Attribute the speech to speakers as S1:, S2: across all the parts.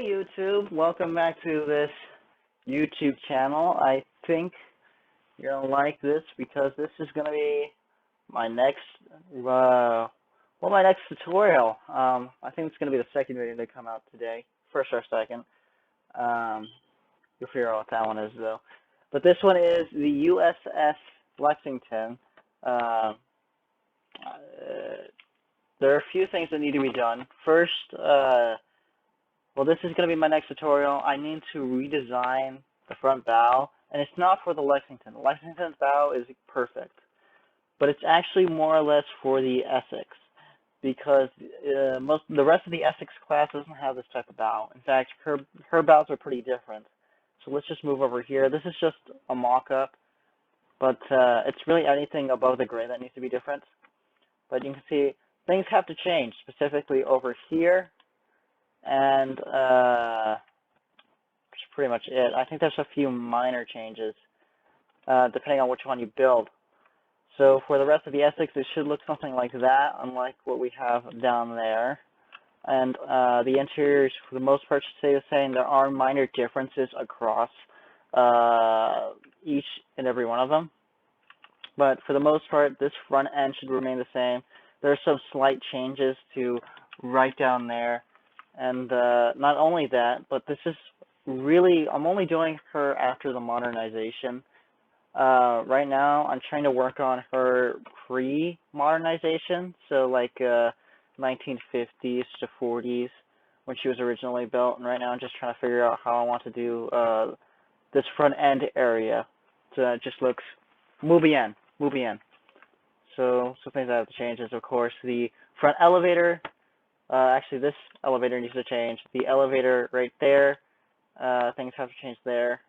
S1: YouTube, welcome back to this YouTube channel. I think you're gonna like this because this is gonna be my next, my next tutorial. I think it's gonna be the second video to come out today, first or second. You'll figure out what that one is though. But this one is the USS Lexington. There are a few things that need to be done. First, well, this is going to be my next tutorial. I need to redesign the front bow, and it's not for the Lexington. The Lexington's bow is perfect, but it's actually more or less for the Essex, because the rest of the Essex class doesn't have this type of bow. In fact, her bows are pretty different. So let's just move over here. This is just a mock-up, but it's really anything above the gray that needs to be different. But you can see things have to change, specifically over here. And that's pretty much it. I think there's a few minor changes, depending on which one you build. So for the rest of the Essex, it should look something like that, unlike what we have down there. And the interiors, for the most part, should stay the same. There are minor differences across each and every one of them. But for the most part, this front end should remain the same. There are some slight changes to right down there. And not only that, but this is really, I'm only doing her after the modernization. Right now, I'm trying to work on her pre-modernization, so like 1950s to 40s when she was originally built. And right now, I'm just trying to figure out how I want to do this front end area so that it just looks muy bien. So some things that have to change is, of course, the front elevator. Actually, this elevator needs to change. The elevator right there, things have to change there.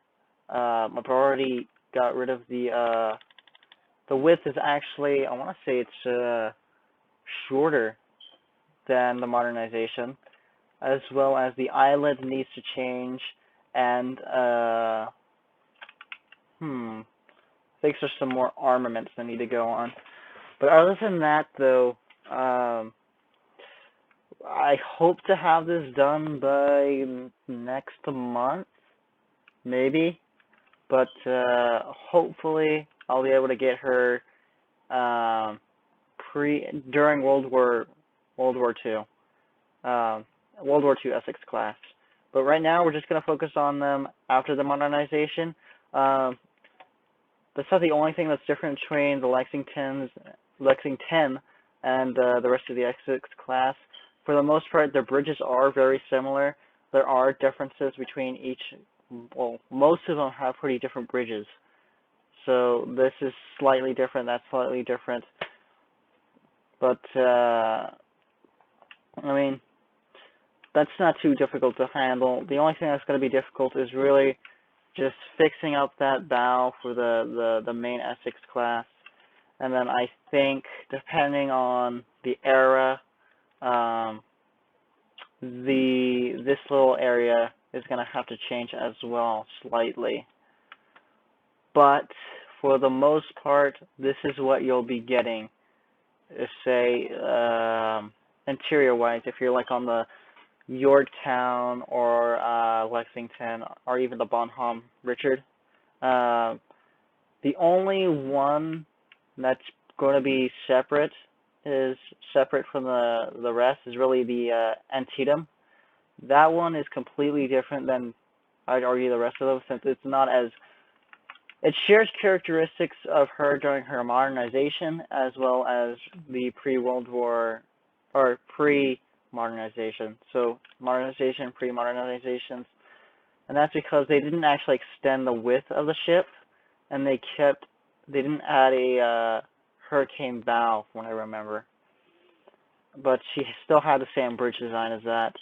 S1: I've already got rid of the width is actually, I want to say it's shorter than the modernization, as well as the island needs to change, and I think there's some more armaments that need to go on. But other than that, though, I hope to have this done by next month, maybe, but hopefully I'll be able to get her during World War II Essex class. But right now we're just going to focus on them after the modernization. That's not the only thing that's different between the Lexington and the rest of the Essex class. For the most part, their bridges are very similar. There are differences between each. Well, most of them have pretty different bridges. So this is slightly different, that's slightly different. But, I mean, that's not too difficult to handle. The only thing that's going to be difficult is really just fixing up that bow for the main Essex class. And then I think, depending on the era, this little area is going to have to change as well, slightly. But for the most part, this is what you'll be getting. Say, interior-wise, if you're like on the Yorktown or Lexington, or even the Bonhomme Richard. The only one that's going to be separate from the rest is really the Antietam. That one is completely different than, I'd argue, the rest of them, since it's not as, it shares characteristics of her during her modernization as well as the pre-World War, or pre-modernization. So modernization, pre-modernizations, and that's because they didn't actually extend the width of the ship, and they didn't add a hurricane bow, from what I remember. But she still had the same bridge design as that.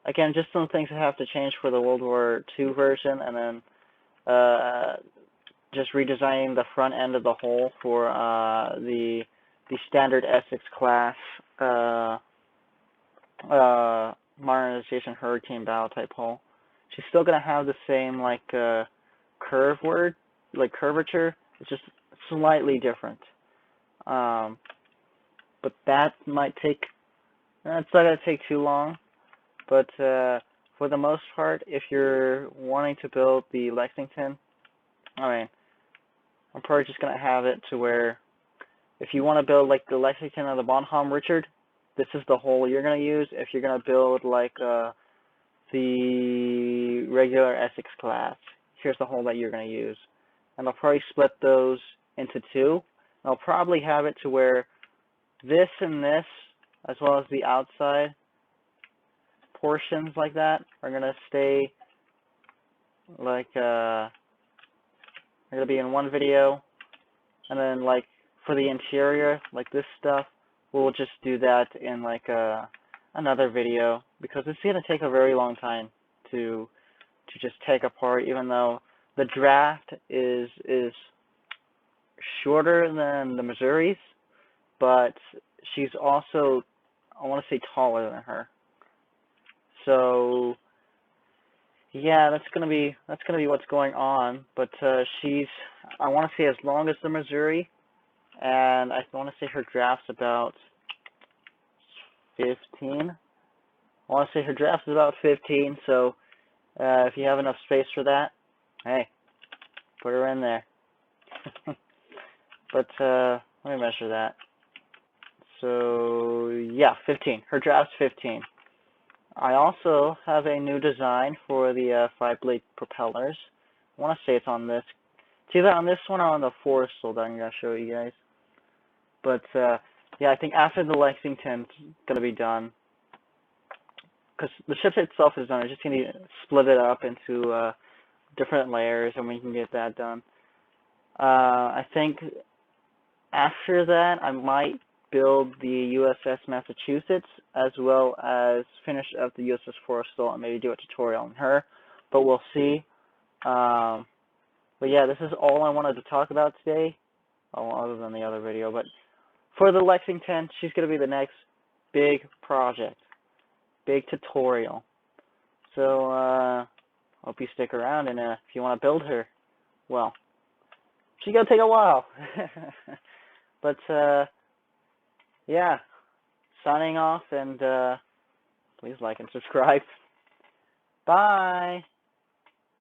S1: Again, just some things that have to change for the World War II version, and then just redesigning the front end of the hull for the standard Essex class modernization hurricane bow type hull. She's still gonna have the same curvature. It's just slightly different. But that might take, it's not going to take too long. But for the most part, if you're wanting to build the Lexington, I mean, I'm probably just going to have it to where if you want to build like the Lexington or the Bonhomme Richard, this is the hole you're going to use. If you're going to build like the regular Essex class, here's the hole that you're going to use. And I'll probably split those into two. I'll probably have it to where this and this, as well as the outside portions like that, are going to stay like, they're going to be in one video. And then like for the interior, like this stuff, we'll just do that in like another video, because it's going to take a very long time to just take apart, even though the draft is shorter than the Missouri's, but she's also, I want to say, taller than her. So yeah, that's gonna be what's going on. But she's, I want to say, as long as the Missouri, and I want to say her draft's about 15. I want to say her draft is about 15. So if you have enough space for that, hey, put her in there. But let me measure that. So yeah, 15. Her draft's 15. I also have a new design for the 5-blade propellers. I want to say it's on this. It's either on this one or on the Forrestal that I'm going to show you guys. But yeah, I think after the Lexington's going to be done, because the ship itself is done, I just need to split it up into different layers, and we can get that done. I think after that, I might build the USS Massachusetts, as well as finish up the USS Forrestal and maybe do a tutorial on her, but we'll see. But yeah, this is all I wanted to talk about today, other than the other video. But for the Lexington, she's going to be the next big project, big tutorial. So hope you stick around, and if you want to build her, well, she's going to take a while. But yeah, signing off, and please like and subscribe. Bye.